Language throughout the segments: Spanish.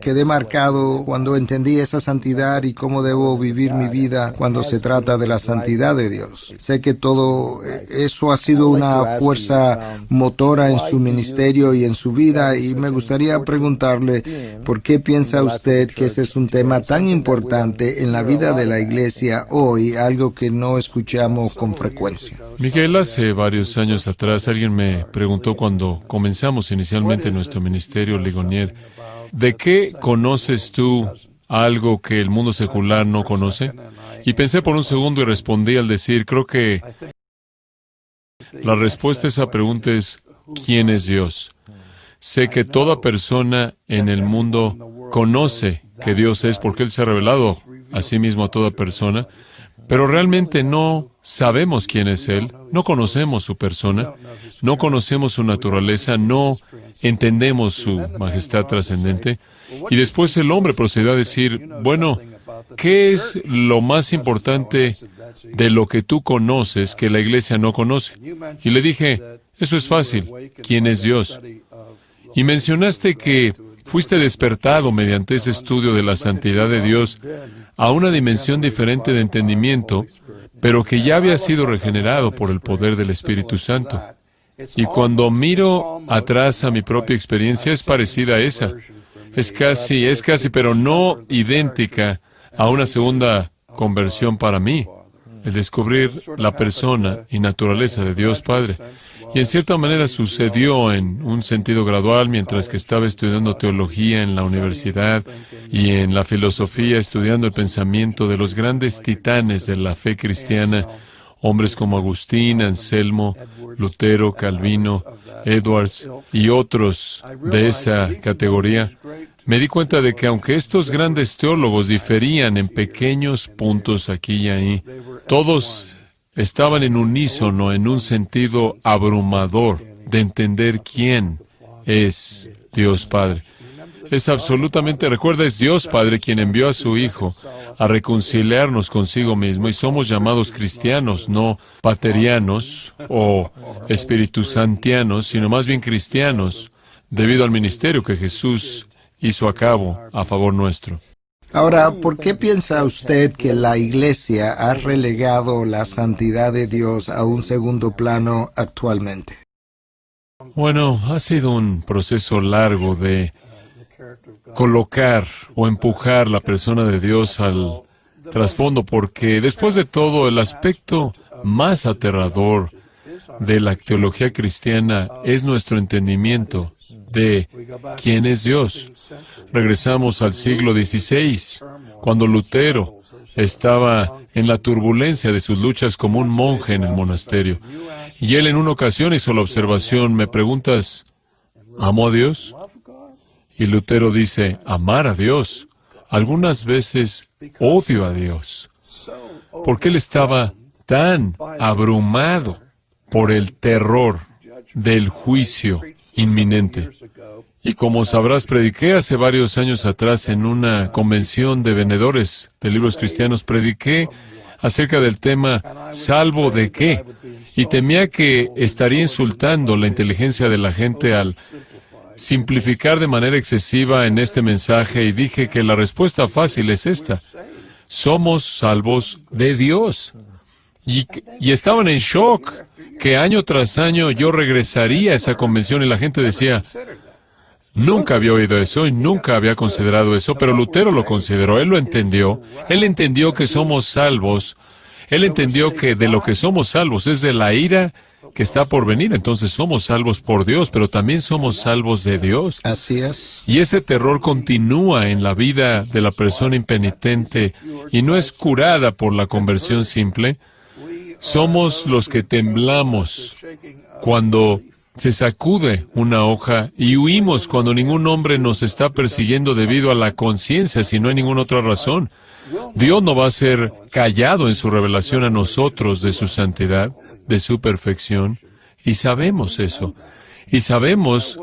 quedé marcado cuando entendí esa santidad y cómo debo vivir mi vida cuando se trata de la santidad de Dios. Sé que todo eso ha sido una fuerza motora en su ministerio y en su vida, y me gustaría preguntarle por qué piensa usted que ese es un tema tan importante en la vida de la iglesia hoy, algo que no escuchamos con frecuencia. Miguel, hace varios años atrás alguien me preguntó cuando comenzamos inicialmente nuestro ministerio Ligonier, ¿de qué conoces tú algo que el mundo secular no conoce? Y pensé por un segundo y respondí al decir, creo que la respuesta a esa pregunta es, ¿quién es Dios? Sé que toda persona en el mundo conoce que Dios es porque Él se ha revelado a sí mismo a toda persona, pero realmente no sabemos quién es Él, no conocemos su persona, no conocemos su naturaleza, no entendemos su majestad trascendente. Y después el hombre procedió a decir, bueno, ¿qué es lo más importante de lo que tú conoces que la iglesia no conoce? Y le dije, eso es fácil, ¿quién es Dios? Y mencionaste que fuiste despertado mediante ese estudio de la santidad de Dios a una dimensión diferente de entendimiento, pero que ya había sido regenerado por el poder del Espíritu Santo. Y cuando miro atrás a mi propia experiencia, es parecida a esa. Es casi, pero no idéntica a una segunda conversión para mí, el descubrir la persona y naturaleza de Dios Padre. Y en cierta manera sucedió en un sentido gradual mientras que estaba estudiando teología en la universidad y en la filosofía, estudiando el pensamiento de los grandes titanes de la fe cristiana, hombres como Agustín, Anselmo, Lutero, Calvino, Edwards y otros de esa categoría. Me di cuenta de que aunque estos grandes teólogos diferían en pequeños puntos aquí y ahí, todos estaban en unísono en un sentido abrumador de entender quién es Dios Padre. Es absolutamente, recuerda, es Dios Padre quien envió a su Hijo a reconciliarnos consigo mismo, y somos llamados cristianos, no paterianos o espiritusantianos, sino más bien cristianos, debido al ministerio que Jesús hizo a cabo a favor nuestro. Ahora, ¿por qué piensa usted que la Iglesia ha relegado la santidad de Dios a un segundo plano actualmente? Bueno, ha sido un proceso largo de colocar o empujar la persona de Dios al trasfondo, porque después de todo, el aspecto más aterrador de la teología cristiana es nuestro entendimiento de quién es Dios. Regresamos al siglo XVI, cuando Lutero estaba en la turbulencia de sus luchas como un monje en el monasterio. Y él en una ocasión hizo la observación, ¿me preguntas, ¿amo a Dios? Y Lutero dice, amar a Dios. Algunas veces odio a Dios. Porque él estaba tan abrumado por el terror del juicio inminente. Y como sabrás, prediqué hace varios años atrás en una convención de vendedores de libros cristianos, prediqué acerca del tema ¿salvo de qué? Y temía que estaría insultando la inteligencia de la gente al simplificar de manera excesiva en este mensaje, y dije que la respuesta fácil es esta: somos salvos de Dios. Y estaban en shock que año tras año yo regresaría a esa convención y la gente decía, nunca había oído eso y nunca había considerado eso, pero Lutero lo consideró, él lo entendió, él entendió que somos salvos, él entendió que de lo que somos salvos es de la ira que está por venir. Entonces somos salvos por Dios, pero también somos salvos de Dios. Así es. Y ese terror continúa en la vida de la persona impenitente y no es curada por la conversión simple. Somos los que temblamos cuando se sacude una hoja y huimos cuando ningún hombre nos está persiguiendo debido a la conciencia, si no hay ninguna otra razón. Dios no va a ser callado en su revelación a nosotros de su santidad, de su perfección, y sabemos eso. Y sabemos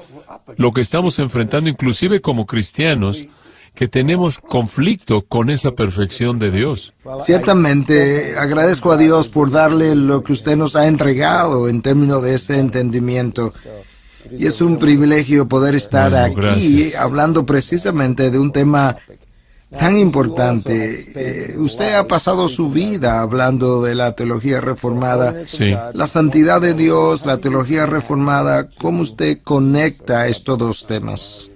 lo que estamos enfrentando, inclusive como cristianos, que tenemos conflicto con esa perfección de Dios. Ciertamente, agradezco a Dios por darle lo que usted nos ha entregado en términos de ese entendimiento. Y es un privilegio poder estar Bueno, aquí gracias. hablando precisamente de un tema tan importante. Usted ha pasado su vida hablando de la teología reformada, Sí. la santidad de Dios, la teología reformada. ¿Cómo usted conecta estos dos temas?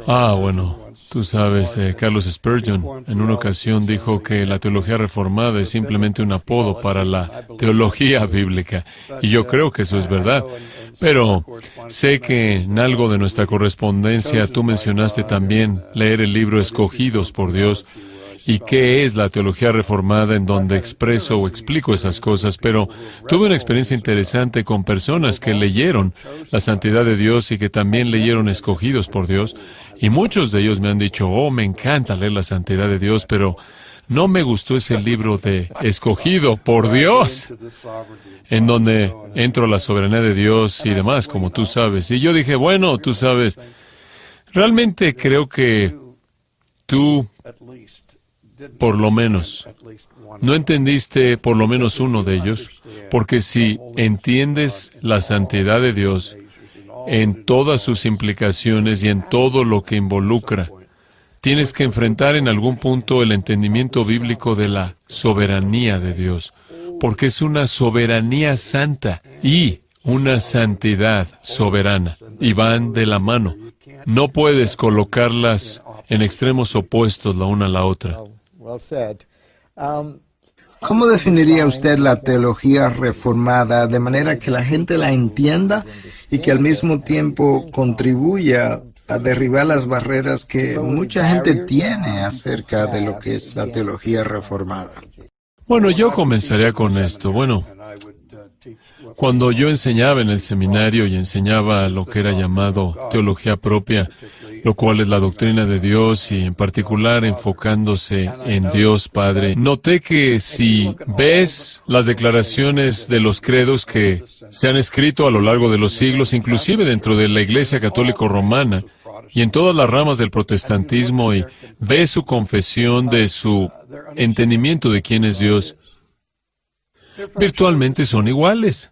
Bueno, tú sabes, Carlos Spurgeon en una ocasión dijo que la teología reformada es simplemente un apodo para la teología bíblica. Y yo creo que eso es verdad. Pero sé que en algo de nuestra correspondencia tú mencionaste también leer el libro Escogidos por Dios. ¿Y qué es la teología reformada en donde expreso o explico esas cosas? Pero tuve una experiencia interesante con personas que leyeron la santidad de Dios y que también leyeron Escogidos por Dios. Y muchos de ellos me han dicho, me encanta leer la santidad de Dios, pero no me gustó ese libro de Escogido por Dios, en donde entro a la soberanía de Dios y demás, como tú sabes. Y yo dije, bueno, tú sabes, realmente creo que tú, por lo menos, no entendiste por lo menos uno de ellos, porque si entiendes la santidad de Dios en todas sus implicaciones y en todo lo que involucra, tienes que enfrentar en algún punto el entendimiento bíblico de la soberanía de Dios, porque es una soberanía santa y una santidad soberana, y van de la mano. No puedes colocarlas en extremos opuestos la una a la otra. ¿Cómo definiría usted la teología reformada de manera que la gente la entienda y que al mismo tiempo contribuya a derribar las barreras que mucha gente tiene acerca de lo que es la teología reformada? Bueno, yo comenzaría con esto. Bueno, cuando yo enseñaba en el seminario y enseñaba lo que era llamado teología propia, lo cual es la doctrina de Dios y en particular enfocándose en Dios Padre, noté que si ves las declaraciones de los credos que se han escrito a lo largo de los siglos, inclusive dentro de la Iglesia Católica Romana y en todas las ramas del protestantismo, y ves su confesión de su entendimiento de quién es Dios, virtualmente son iguales.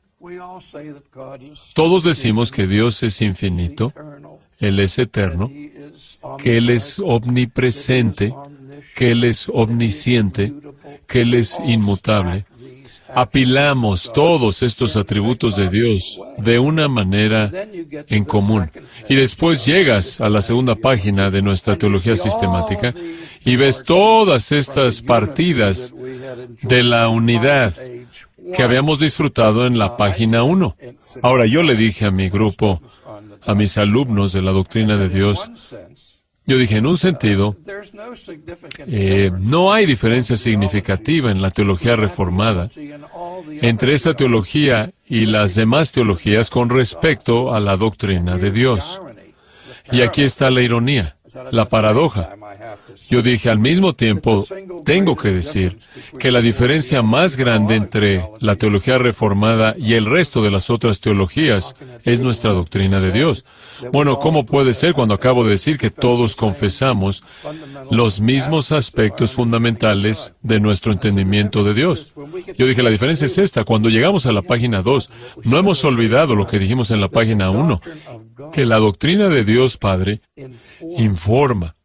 Todos decimos que Dios es infinito, Él es eterno, que Él es omnipresente, que Él es omnisciente, que Él es inmutable. Apilamos todos estos atributos de Dios de una manera en común. Y después llegas a la segunda página de nuestra teología sistemática y ves todas estas partidas de la unidad que habíamos disfrutado en la página 1. Ahora, yo le dije a mi grupo, a mis alumnos de la doctrina de Dios, yo dije, en un sentido, no hay diferencia significativa en la teología reformada entre esa teología y las demás teologías con respecto a la doctrina de Dios. Y aquí está la ironía, la paradoja. Yo dije, al mismo tiempo, tengo que decir que la diferencia más grande entre la teología reformada y el resto de las otras teologías es nuestra doctrina de Dios. Bueno, ¿cómo puede ser cuando acabo de decir que todos confesamos los mismos aspectos fundamentales de nuestro entendimiento de Dios? Yo dije, la diferencia es esta. Cuando llegamos a la página 2, no hemos olvidado lo que dijimos en la página 1, que la doctrina de Dios Padre informa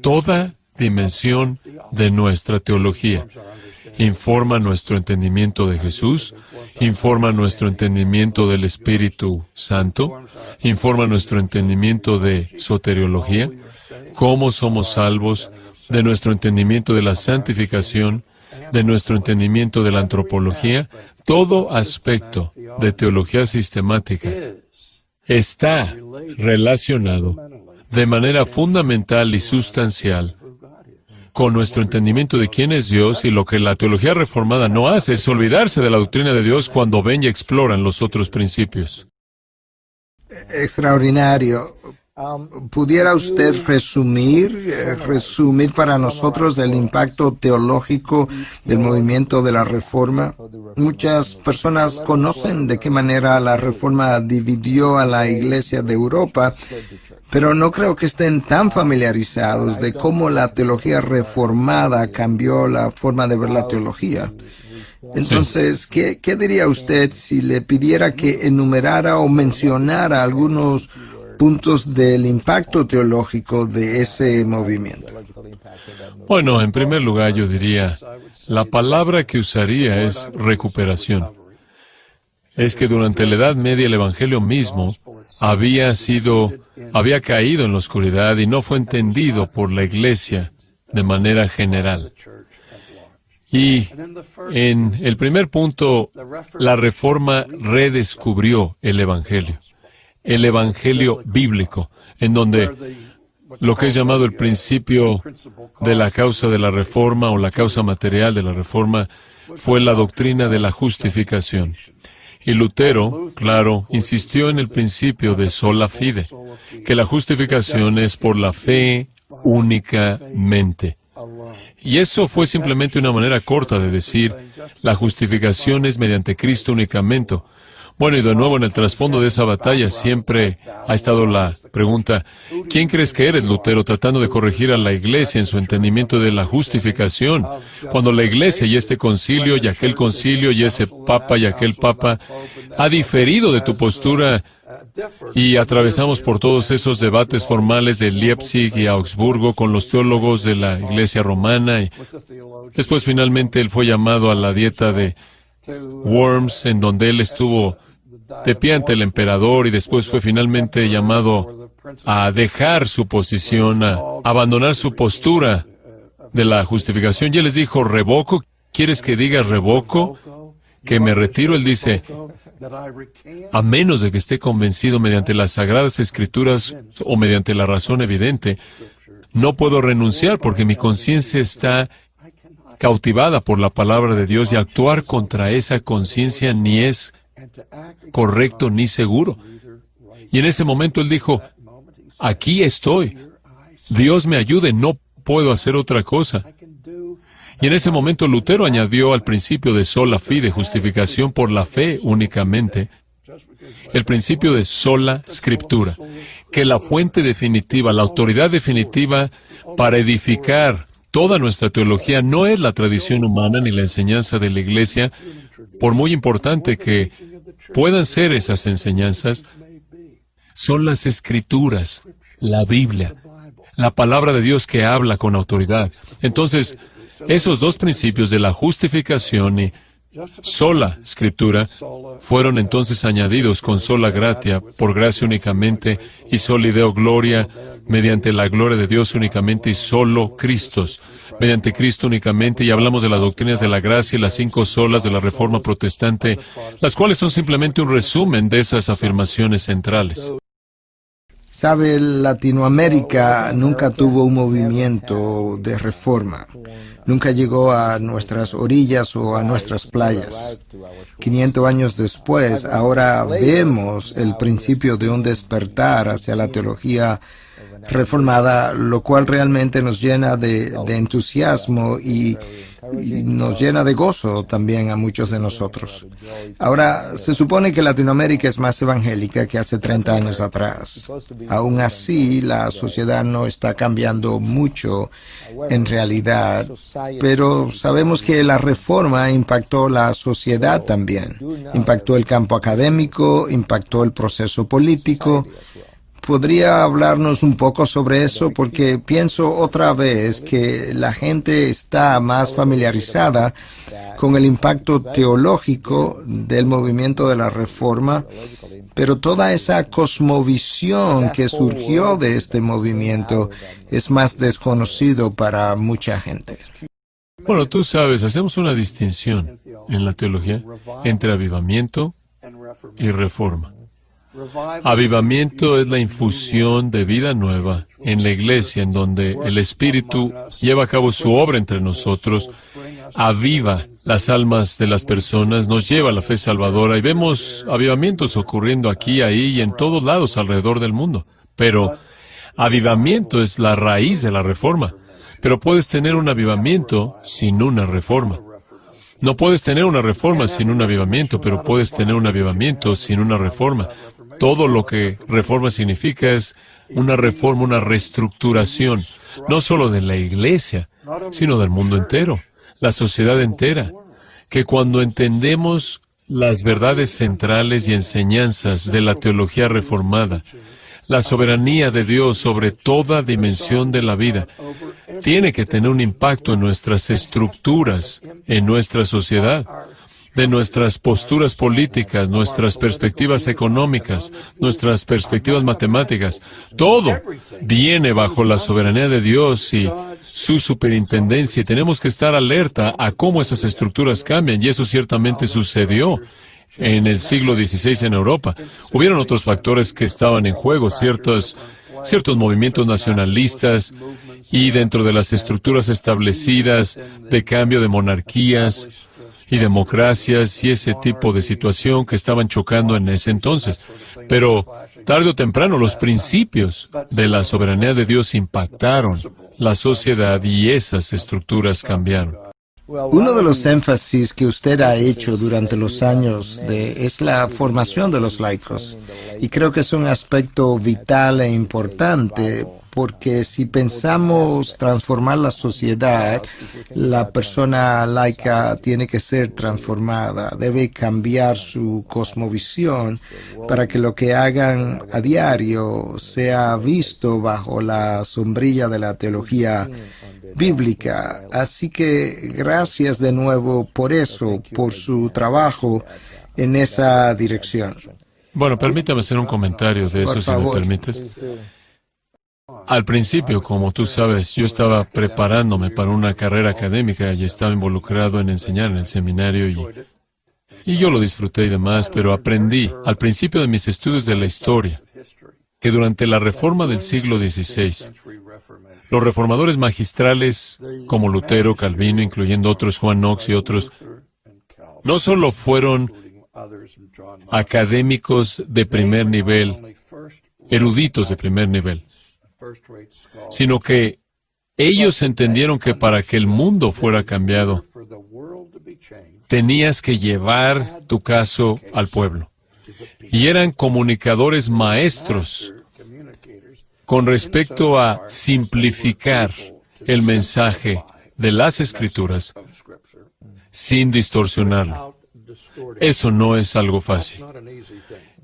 toda dimensión de nuestra teología. Informa nuestro entendimiento de Jesús, informa nuestro entendimiento del Espíritu Santo, informa nuestro entendimiento de soteriología, cómo somos salvos, de nuestro entendimiento de la santificación, de nuestro entendimiento de la antropología. Todo aspecto de teología sistemática está relacionado de manera fundamental y sustancial con nuestro entendimiento de quién es Dios, y lo que la teología reformada no hace es olvidarse de la doctrina de Dios cuando ven y exploran los otros principios. Extraordinario. ¿Pudiera usted resumir para nosotros el impacto teológico del movimiento de la Reforma? Muchas personas conocen de qué manera la Reforma dividió a la Iglesia de Europa, pero no creo que estén tan familiarizados de cómo la teología reformada cambió la forma de ver la teología. Entonces, ¿qué diría usted si le pidiera que enumerara o mencionara algunos puntos del impacto teológico de ese movimiento? Bueno, en primer lugar yo diría, la palabra que usaría es recuperación. Es que durante la Edad Media el Evangelio mismo había caído en la oscuridad y no fue entendido por la Iglesia de manera general. Y en el primer punto, la Reforma redescubrió el Evangelio bíblico, en donde lo que es llamado el principio de la causa de la Reforma o la causa material de la Reforma fue la doctrina de la justificación. Y Lutero, claro, insistió en el principio de sola fide, que la justificación es por la fe únicamente. Y eso fue simplemente una manera corta de decir, la justificación es mediante Cristo únicamente. Bueno, y de nuevo en el trasfondo de esa batalla siempre ha estado la pregunta, ¿quién crees que eres, Lutero, tratando de corregir a la Iglesia en su entendimiento de la justificación? Cuando la Iglesia y este concilio y aquel concilio y ese papa y aquel papa ha diferido de tu postura y atravesamos por todos esos debates formales de Leipzig y Augsburgo con los teólogos de la Iglesia romana y después finalmente él fue llamado a la dieta de Worms, en donde él estuvo de pie ante el emperador y después fue finalmente llamado a dejar su posición, a abandonar su postura de la justificación. Y él les dijo, ¿revoco? ¿Quieres que diga revoco? ¿Que me retiro? Él dice, a menos de que esté convencido mediante las Sagradas Escrituras o mediante la razón evidente, no puedo renunciar porque mi conciencia está cautivada por la palabra de Dios y actuar contra esa conciencia ni es correcto ni seguro. Y en ese momento él dijo, aquí estoy, Dios me ayude, no puedo hacer otra cosa. Y en ese momento Lutero añadió al principio de sola fide, justificación por la fe únicamente, el principio de sola scriptura, que la fuente definitiva, la autoridad definitiva para edificar toda nuestra teología no es la tradición humana ni la enseñanza de la Iglesia, por muy importante que puedan ser esas enseñanzas, son las Escrituras, la Biblia, la palabra de Dios que habla con autoridad. Entonces, esos dos principios de la justificación y sola Escritura fueron entonces añadidos con sola gratia, por gracia únicamente, y soli Deo gloria, mediante la gloria de Dios únicamente y solo Cristos, mediante Cristo únicamente, y hablamos de las doctrinas de la gracia y las 5 solas de la Reforma Protestante, las cuales son simplemente un resumen de esas afirmaciones centrales. Sabe, Latinoamérica nunca tuvo un movimiento de reforma. Nunca llegó a nuestras orillas o a nuestras playas. 500 años después, ahora vemos el principio de un despertar hacia la teología reformada, lo cual realmente nos llena de entusiasmo y nos llena de gozo también a muchos de nosotros. Ahora, se supone que Latinoamérica es más evangélica que hace 30 años atrás. Aún así, la sociedad no está cambiando mucho en realidad, pero sabemos que la reforma impactó la sociedad también. Impactó el campo académico, impactó el proceso político. ¿Podría hablarnos un poco sobre eso? Porque pienso otra vez que la gente está más familiarizada con el impacto teológico del movimiento de la Reforma, pero toda esa cosmovisión que surgió de este movimiento es más desconocido para mucha gente. Bueno, tú sabes, hacemos una distinción en la teología entre avivamiento y reforma. Avivamiento es la infusión de vida nueva en la iglesia, en donde el Espíritu lleva a cabo su obra entre nosotros, aviva las almas de las personas, nos lleva a la fe salvadora y vemos avivamientos ocurriendo aquí, ahí y en todos lados alrededor del mundo. Pero avivamiento es la raíz de la reforma. Pero puedes tener un avivamiento sin una reforma. No puedes tener una reforma sin un avivamiento, pero puedes tener un avivamiento sin una reforma. Todo lo que reforma significa es una reforma, una reestructuración, no solo de la iglesia, sino del mundo entero, la sociedad entera. que cuando entendemos las verdades centrales y enseñanzas de la teología reformada, la soberanía de Dios sobre toda dimensión de la vida, tiene que tener un impacto en nuestras estructuras, en nuestra sociedad, de nuestras posturas políticas, nuestras perspectivas económicas, nuestras perspectivas matemáticas. Todo viene bajo la soberanía de Dios y su superintendencia, y tenemos que estar alerta a cómo esas estructuras cambian, y eso ciertamente sucedió en el siglo XVI en Europa. Hubieron otros factores que estaban en juego, ciertos movimientos nacionalistas, y dentro de las estructuras establecidas de cambio de monarquías y democracias y ese tipo de situación que estaban chocando en ese entonces. Pero tarde o temprano los principios de la soberanía de Dios impactaron la sociedad y esas estructuras cambiaron. Uno de los énfasis que usted ha hecho durante los años es la formación de los laicos. Y creo que es un aspecto vital e importante, porque si pensamos transformar la sociedad, la persona laica tiene que ser transformada, debe cambiar su cosmovisión para que lo que hagan a diario sea visto bajo la sombrilla de la teología bíblica. Así que gracias de nuevo por eso, por su trabajo en esa dirección. Bueno, permítame hacer un comentario de eso, si me permites. Al principio, como tú sabes, yo estaba preparándome para una carrera académica y estaba involucrado en enseñar en el seminario y yo lo disfruté y demás, pero aprendí al principio de mis estudios de la historia que durante la reforma del siglo XVI, los reformadores magistrales como Lutero, Calvino, incluyendo otros, Juan Knox y otros, no solo fueron académicos de primer nivel, eruditos de primer nivel, sino que ellos entendieron que para que el mundo fuera cambiado, tenías que llevar tu caso al pueblo. Y eran comunicadores maestros con respecto a simplificar el mensaje de las Escrituras sin distorsionarlo. Eso no es algo fácil.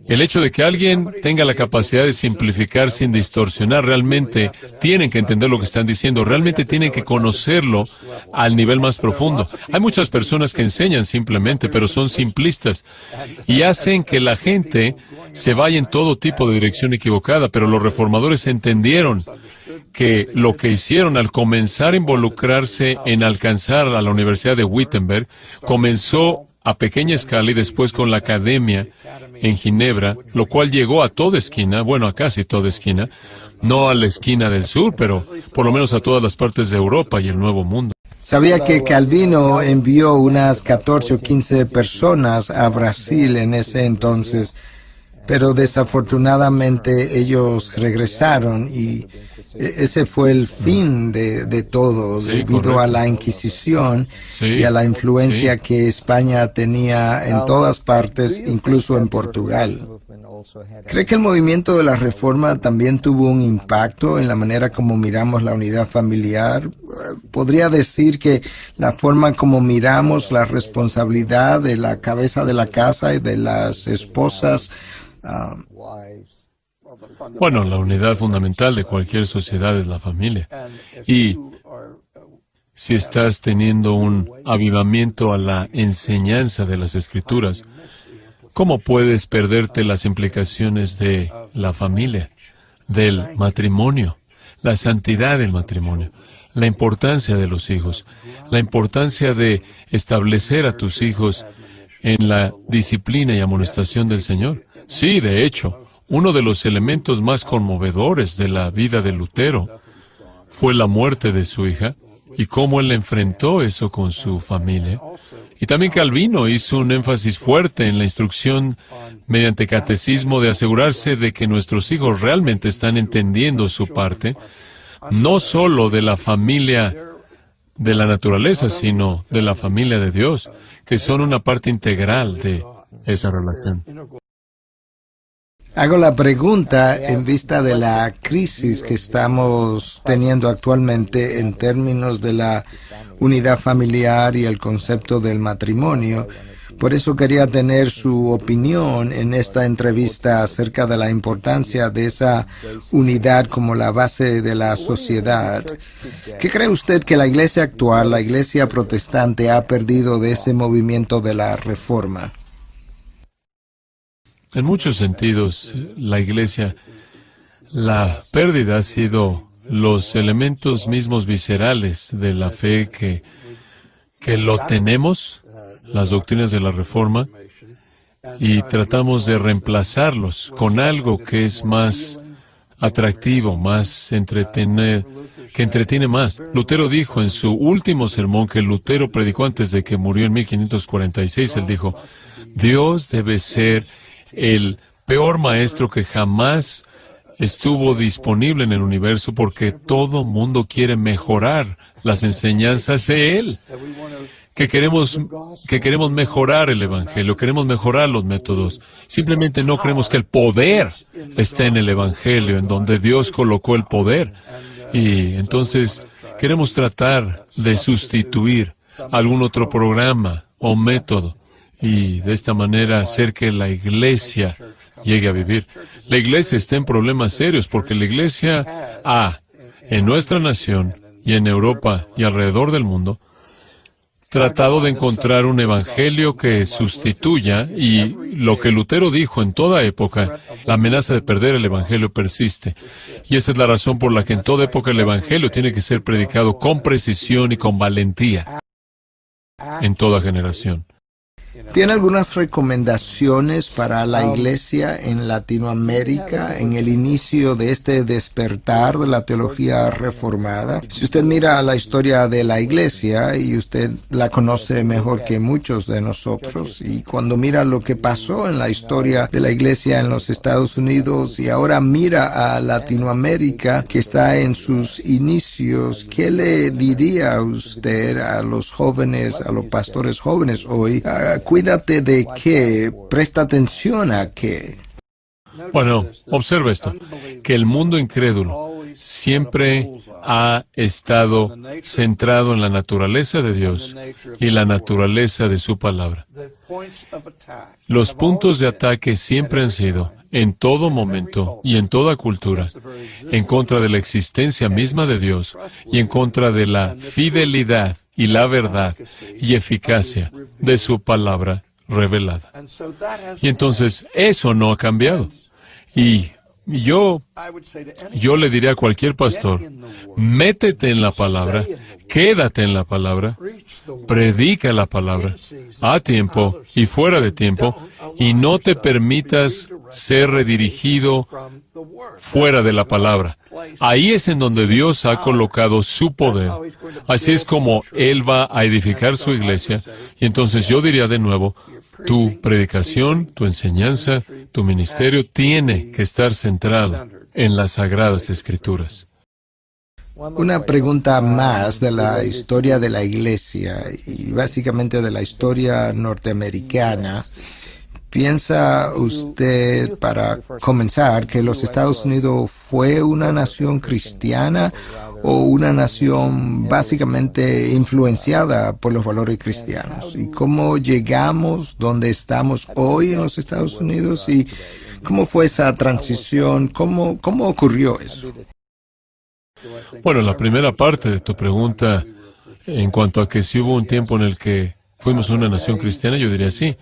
El hecho de que alguien tenga la capacidad de simplificar sin distorsionar, realmente tienen que entender lo que están diciendo, realmente tienen que conocerlo al nivel más profundo. Hay muchas personas que enseñan simplemente, pero son simplistas y hacen que la gente se vaya en todo tipo de dirección equivocada, pero los reformadores entendieron que lo que hicieron al comenzar a involucrarse en alcanzar a la Universidad de Wittenberg, comenzó a pequeña escala y después con la academia en Ginebra, lo cual llegó a toda esquina, bueno, a casi toda esquina, no a la esquina del sur, pero por lo menos a todas las partes de Europa y el Nuevo Mundo. Sabía que Calvino envió unas 14 o 15 personas a Brasil en ese entonces, pero desafortunadamente ellos regresaron y ese fue el fin de todo, debido a la Inquisición y a la influencia que España tenía en todas partes, incluso en Portugal. ¿Cree que el movimiento de la Reforma también tuvo un impacto en la manera como miramos la unidad familiar? ¿Podría decir que la forma como miramos la responsabilidad de la cabeza de la casa y de las esposas? Bueno, la unidad fundamental de cualquier sociedad es la familia. Y si estás teniendo un avivamiento a la enseñanza de las Escrituras, ¿cómo puedes perderte las implicaciones de la familia, del matrimonio, la santidad del matrimonio, la importancia de los hijos, la importancia de establecer a tus hijos en la disciplina y amonestación del Señor? Sí, de hecho, uno de los elementos más conmovedores de la vida de Lutero fue la muerte de su hija y cómo él enfrentó eso con su familia. Y también Calvino hizo un énfasis fuerte en la instrucción mediante catecismo de asegurarse de que nuestros hijos realmente están entendiendo su parte, no solo de la familia de la naturaleza, sino de la familia de Dios, que son una parte integral de esa relación. Hago la pregunta en vista de la crisis que estamos teniendo actualmente en términos de la unidad familiar y el concepto del matrimonio. Por eso quería tener su opinión en esta entrevista acerca de la importancia de esa unidad como la base de la sociedad. ¿Qué cree usted que la iglesia actual, la iglesia protestante, ha perdido de ese movimiento de la Reforma? En muchos sentidos, la pérdida ha sido los elementos mismos viscerales de la fe que lo tenemos, las doctrinas de la Reforma, y tratamos de reemplazarlos con algo que es más atractivo, que entretiene más. Lutero dijo en su último sermón que Lutero predicó antes de que murió en 1546, él dijo, Dios debe ser el peor maestro que jamás estuvo disponible en el universo porque todo mundo quiere mejorar las enseñanzas de Él. Que queremos mejorar el Evangelio, queremos mejorar los métodos. Simplemente no creemos que el poder esté en el Evangelio, en donde Dios colocó el poder. Y entonces queremos tratar de sustituir algún otro programa o método y de esta manera hacer que la iglesia llegue a vivir. La iglesia está en problemas serios porque la iglesia en nuestra nación y en Europa y alrededor del mundo, tratado de encontrar un evangelio que sustituya, y lo que Lutero dijo en toda época, la amenaza de perder el evangelio persiste. Y esa es la razón por la que en toda época el evangelio tiene que ser predicado con precisión y con valentía en toda generación. ¿Tiene algunas recomendaciones para la iglesia en Latinoamérica en el inicio de este despertar de la teología reformada? Si usted mira la historia de la iglesia, y usted la conoce mejor que muchos de nosotros, y cuando mira lo que pasó en la historia de la iglesia en los Estados Unidos y ahora mira a Latinoamérica que está en sus inicios, ¿qué le diría usted a los jóvenes, a los pastores jóvenes hoy? Cuídate de qué, presta atención a qué. Bueno, observa esto, que el mundo incrédulo siempre ha estado centrado en la naturaleza de Dios y la naturaleza de su palabra. Los puntos de ataque siempre han sido, en todo momento y en toda cultura, en contra de la existencia misma de Dios y en contra de la fidelidad y la verdad y eficacia de su palabra revelada. Y entonces, eso no ha cambiado. Y yo le diría a cualquier pastor, métete en la palabra, quédate en la palabra, predica la palabra, a tiempo y fuera de tiempo, y no te permitas ser redirigido fuera de la palabra. Ahí es en donde Dios ha colocado su poder. Así es como Él va a edificar su iglesia. Y entonces yo diría de nuevo, tu predicación, tu enseñanza, tu ministerio tiene que estar centrado en las Sagradas Escrituras. Una pregunta más de la historia de la iglesia y básicamente de la historia norteamericana. ¿Piensa usted, para comenzar, que los Estados Unidos fue una nación cristiana o una nación básicamente influenciada por los valores cristianos? ¿Y cómo llegamos donde estamos hoy en los Estados Unidos? ¿Y cómo fue esa transición? ¿Cómo ocurrió eso? Bueno, la primera parte de tu pregunta, en cuanto a que si hubo un tiempo en el que fuimos una nación cristiana, yo diría sí.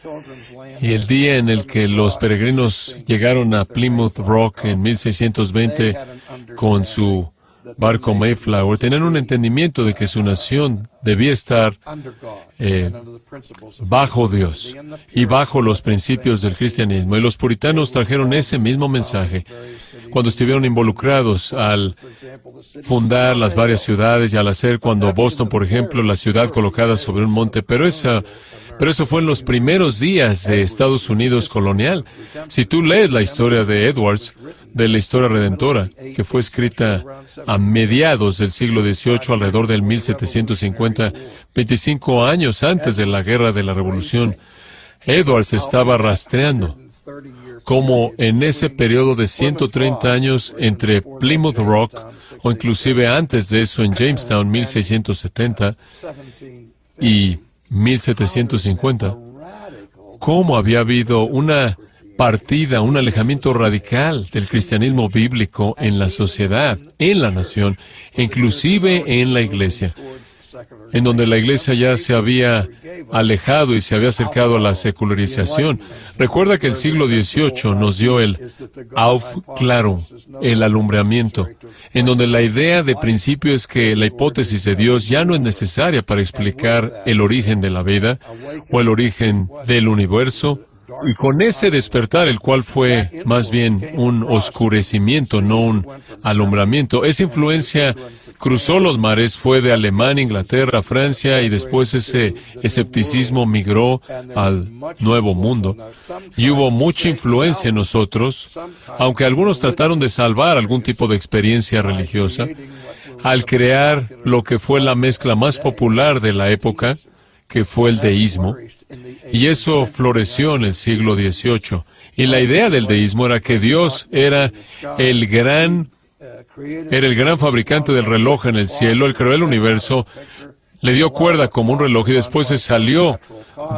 Y el día en el que los peregrinos llegaron a Plymouth Rock en 1620 con su barco Mayflower, tenían un entendimiento de que su nación debía estar bajo Dios y bajo los principios del cristianismo. Y los puritanos trajeron ese mismo mensaje cuando estuvieron involucrados al fundar las varias ciudades y al hacer cuando Boston, por ejemplo, la ciudad colocada sobre un monte, pero eso fue en los primeros días de Estados Unidos colonial. Si tú lees la historia de Edwards, de la historia redentora, que fue escrita a mediados del siglo XVIII, alrededor del 1750, 25 años antes de la Guerra de la Revolución, Edwards estaba rastreando cómo en ese periodo de 130 años entre Plymouth Rock, o inclusive antes de eso en Jamestown, 1670 y 1750, cómo había habido una partida, un alejamiento radical del cristianismo bíblico en la sociedad, en la nación, inclusive en la iglesia, en donde la iglesia ya se había alejado y se había acercado a la secularización. Recuerda que el siglo XVIII nos dio el Aufklärung, el alumbramiento, en donde la idea de principio es que la hipótesis de Dios ya no es necesaria para explicar el origen de la vida o el origen del universo. Y con ese despertar, el cual fue más bien un oscurecimiento, no un alumbramiento, esa influencia cruzó los mares, fue de Alemania, Inglaterra, Francia, y después ese escepticismo migró al Nuevo Mundo. Y hubo mucha influencia en nosotros, aunque algunos trataron de salvar algún tipo de experiencia religiosa, al crear lo que fue la mezcla más popular de la época, que fue el deísmo. Y eso floreció en el siglo XVIII. Y la idea del deísmo era que Dios era el gran fabricante del reloj en el cielo. Él creó el universo, le dio cuerda como un reloj y después se salió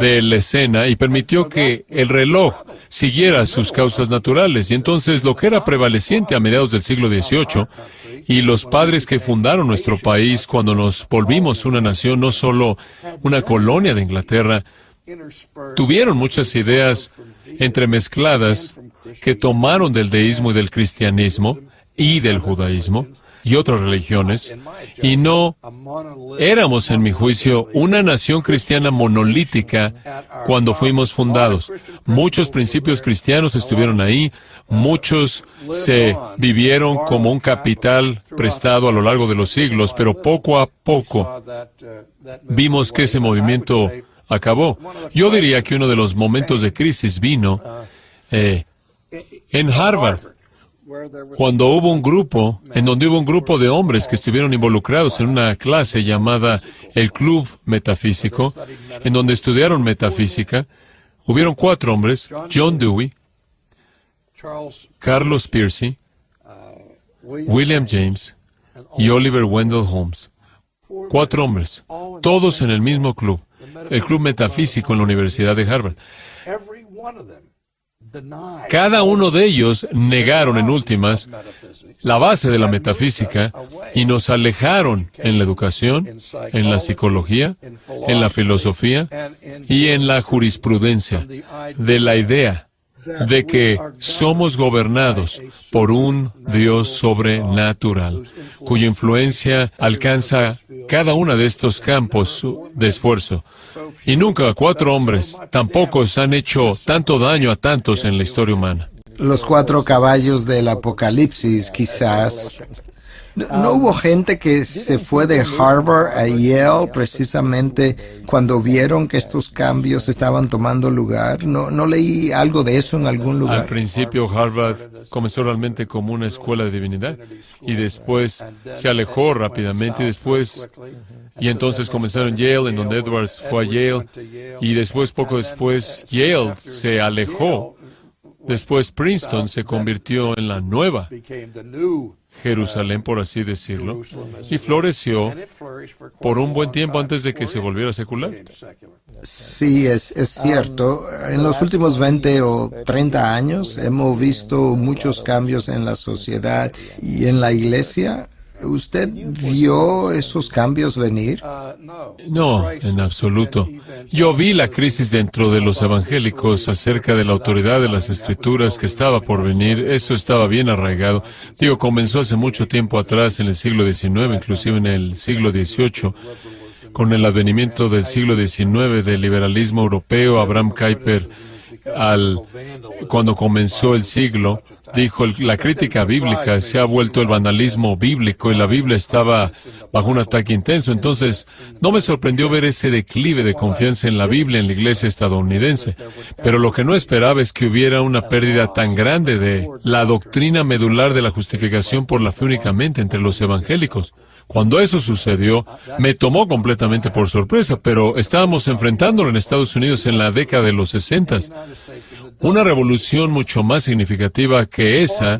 de la escena y permitió que el reloj siguiera sus causas naturales. Y entonces lo que era prevaleciente a mediados del siglo XVIII y los padres que fundaron nuestro país cuando nos volvimos una nación, no solo una colonia de Inglaterra, tuvieron muchas ideas entremezcladas que tomaron del deísmo y del cristianismo y del judaísmo y otras religiones, y no éramos, en mi juicio, una nación cristiana monolítica cuando fuimos fundados. Muchos principios cristianos estuvieron ahí, muchos se vivieron como un capital prestado a lo largo de los siglos, pero poco a poco vimos que ese movimiento acabó. Yo diría que uno de los momentos de crisis vino en Harvard, cuando hubo un grupo, en donde hubo un grupo de hombres que estuvieron involucrados en una clase llamada el Club Metafísico, en donde estudiaron metafísica. Hubieron 4 hombres: John Dewey, Carlos Pearcey, William James y Oliver Wendell Holmes. 4 hombres, todos en el mismo club, el Club Metafísico en la Universidad de Harvard. Cada uno de ellos negaron en últimas la base de la metafísica y nos alejaron en la educación, en la psicología, en la filosofía y en la jurisprudencia de la idea de que somos gobernados por un Dios sobrenatural, cuya influencia alcanza cada uno de estos campos de esfuerzo. Y nunca 4 hombres tampoco se han hecho tanto daño a tantos en la historia humana. Los 4 caballos del Apocalipsis, quizás. ¿No hubo gente que se fue de Harvard a Yale precisamente cuando vieron que estos cambios estaban tomando lugar? ¿No leí algo de eso en algún lugar? Al principio Harvard comenzó realmente como una escuela de divinidad y después se alejó rápidamente y entonces comenzaron Yale, en donde Edwards fue a Yale, y después, poco después, Yale se alejó. Después Princeton se convirtió en la nueva Jerusalén, por así decirlo, y floreció por un buen tiempo antes de que se volviera secular. Sí, es cierto. En los últimos 20 o 30 años hemos visto muchos cambios en la sociedad y en la iglesia. ¿Usted vio esos cambios venir? No, en absoluto. Yo vi la crisis dentro de los evangélicos acerca de la autoridad de las Escrituras que estaba por venir. Eso estaba bien arraigado. Comenzó hace mucho tiempo atrás, en el siglo XIX, inclusive en el siglo XVIII, con el advenimiento del siglo XIX del liberalismo europeo. Abraham Kuyper, cuando comenzó el siglo, dijo: la crítica bíblica se ha vuelto el vandalismo bíblico, y la Biblia estaba bajo un ataque intenso. Entonces, no me sorprendió ver ese declive de confianza en la Biblia en la iglesia estadounidense. Pero lo que no esperaba es que hubiera una pérdida tan grande de la doctrina medular de la justificación por la fe únicamente entre los evangélicos. Cuando eso sucedió, me tomó completamente por sorpresa, pero estábamos enfrentándolo en Estados Unidos en la década de los 60. Una revolución mucho más significativa que esa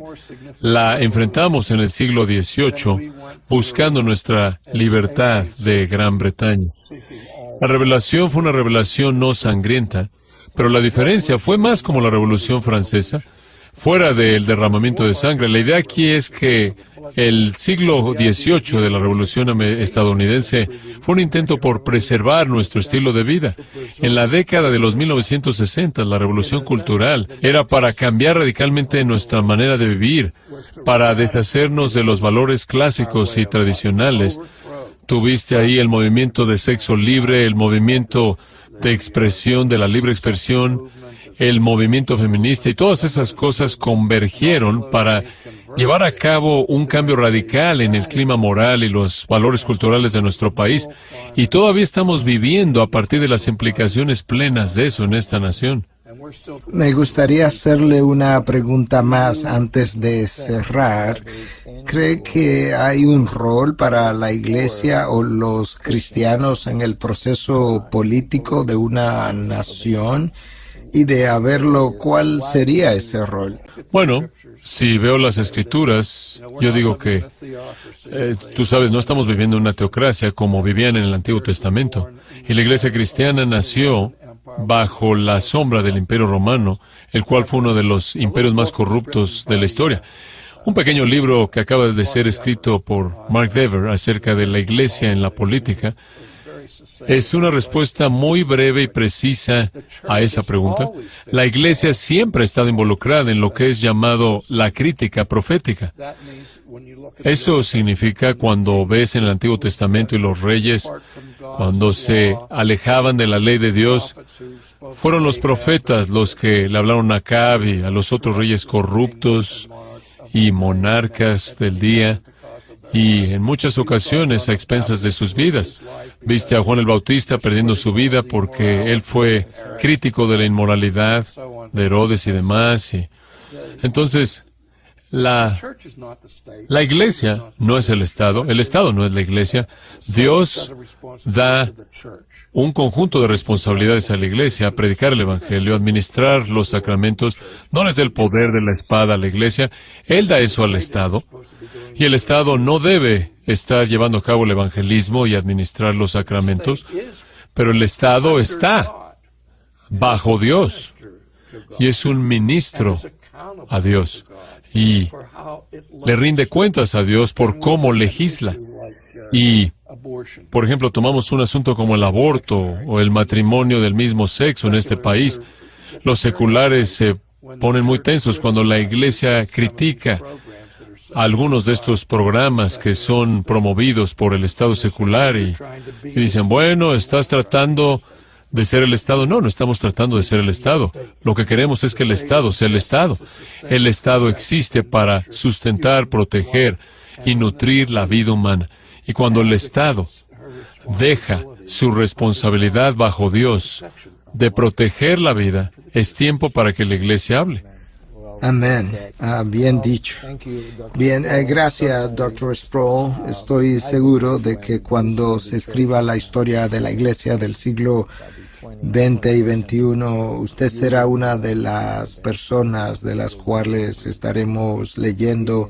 la enfrentamos en el siglo XVIII, buscando nuestra libertad de Gran Bretaña. La revelación fue una revelación no sangrienta, pero la diferencia fue más como la Revolución Francesa, fuera del derramamiento de sangre. La idea aquí es que el siglo XVIII de la Revolución estadounidense fue un intento por preservar nuestro estilo de vida. En la década de los 1960, la Revolución Cultural era para cambiar radicalmente nuestra manera de vivir, para deshacernos de los valores clásicos y tradicionales. Tuviste ahí el movimiento de sexo libre, el movimiento de expresión, de la libre expresión, el movimiento feminista, y todas esas cosas convergieron para llevar a cabo un cambio radical en el clima moral y los valores culturales de nuestro país. Y todavía estamos viviendo a partir de las implicaciones plenas de eso en esta nación. Me gustaría hacerle una pregunta más antes de cerrar. ¿Cree que hay un rol para la Iglesia o los cristianos en el proceso político de una nación? Y de haberlo, ¿cuál sería ese rol? Bueno, si veo las Escrituras, yo digo que, tú sabes, no estamos viviendo una teocracia como vivían en el Antiguo Testamento. Y la Iglesia cristiana nació bajo la sombra del Imperio Romano, el cual fue uno de los imperios más corruptos de la historia. Un pequeño libro que acaba de ser escrito por Mark Dever acerca de la Iglesia en la política es una respuesta muy breve y precisa a esa pregunta. La Iglesia siempre ha estado involucrada en lo que es llamado la crítica profética. Eso significa cuando ves en el Antiguo Testamento y los reyes, cuando se alejaban de la ley de Dios, fueron los profetas los que le hablaron a Acab y a los otros reyes corruptos y monarcas del día, y en muchas ocasiones a expensas de sus vidas. Viste a Juan el Bautista perdiendo su vida porque él fue crítico de la inmoralidad de Herodes y demás. Entonces, la Iglesia no es el Estado no es la Iglesia. Dios da un conjunto de responsabilidades a la Iglesia: predicar el Evangelio, administrar los sacramentos. No les da el poder de la espada a la Iglesia, Él da eso al Estado. Y el Estado no debe estar llevando a cabo el evangelismo y administrar los sacramentos, pero el Estado está bajo Dios y es un ministro a Dios y le rinde cuentas a Dios por cómo legisla. Y, por ejemplo, tomamos un asunto como el aborto o el matrimonio del mismo sexo en este país. Los seculares se ponen muy tensos cuando la Iglesia critica algunos de estos programas que son promovidos por el Estado secular y dicen, bueno, estás tratando de ser el Estado. No, no estamos tratando de ser el Estado. Lo que queremos es que el Estado sea el Estado. El Estado existe para sustentar, proteger y nutrir la vida humana. Y cuando el Estado deja su responsabilidad bajo Dios de proteger la vida, es tiempo para que la Iglesia hable. Amén. Bien dicho. Bien, gracias, Dr. Sproul. Estoy seguro de que cuando se escriba la historia de la Iglesia del siglo XX y XXI, usted será una de las personas de las cuales estaremos leyendo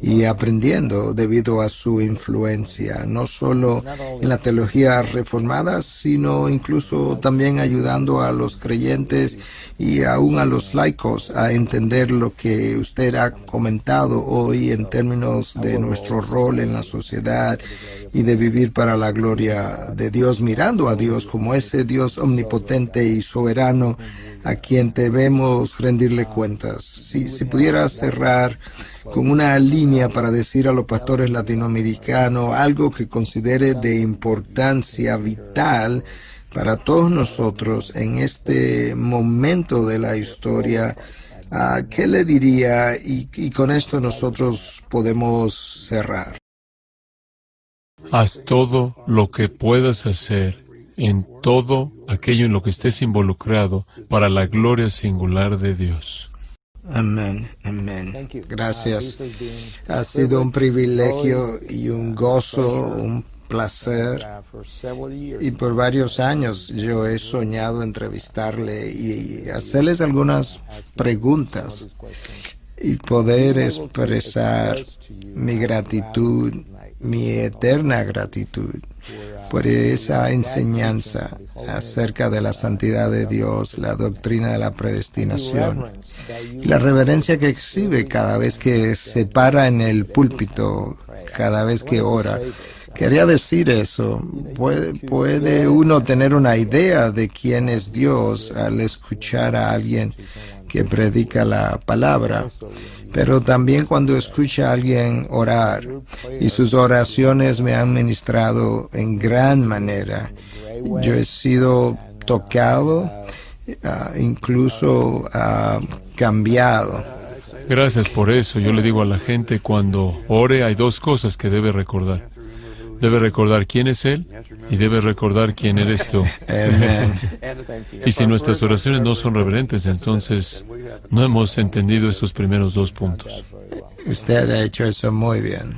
y aprendiendo debido a su influencia, no solo en la teología reformada, sino incluso también ayudando a los creyentes y aún a los laicos a entender lo que usted ha comentado hoy en términos de nuestro rol en la sociedad y de vivir para la gloria de Dios, mirando a Dios como ese Dios omnipotente y soberano a quien debemos rendirle cuentas. Si pudiera cerrar con una línea para decir a los pastores latinoamericanos algo que considere de importancia vital para todos nosotros en este momento de la historia, ¿qué le diría? Y con esto nosotros podemos cerrar. Haz todo lo que puedas hacer en todo aquello en lo que estés involucrado para la gloria singular de Dios. Amén, amén. Gracias. Ha sido un privilegio y un gozo, un placer y por varios años yo he soñado entrevistarle y hacerles algunas preguntas y poder expresar mi gratitud, mi eterna gratitud por esa enseñanza acerca de la santidad de Dios, la doctrina de la predestinación, la reverencia que exhibe cada vez que se para en el púlpito, cada vez que ora. Quería decir eso. Puede uno tener una idea de quién es Dios al escuchar a alguien que predica la palabra, pero también cuando escucha a alguien orar, y sus oraciones me han ministrado en gran manera. Yo he sido tocado, incluso cambiado. Gracias por eso. Yo le digo a la gente, cuando ore, hay dos cosas que debe recordar. Debe recordar quién es Él y debe recordar quién eres tú. Amén. Y si nuestras oraciones no son reverentes, entonces no hemos entendido esos primeros dos puntos. Usted ha hecho eso muy bien.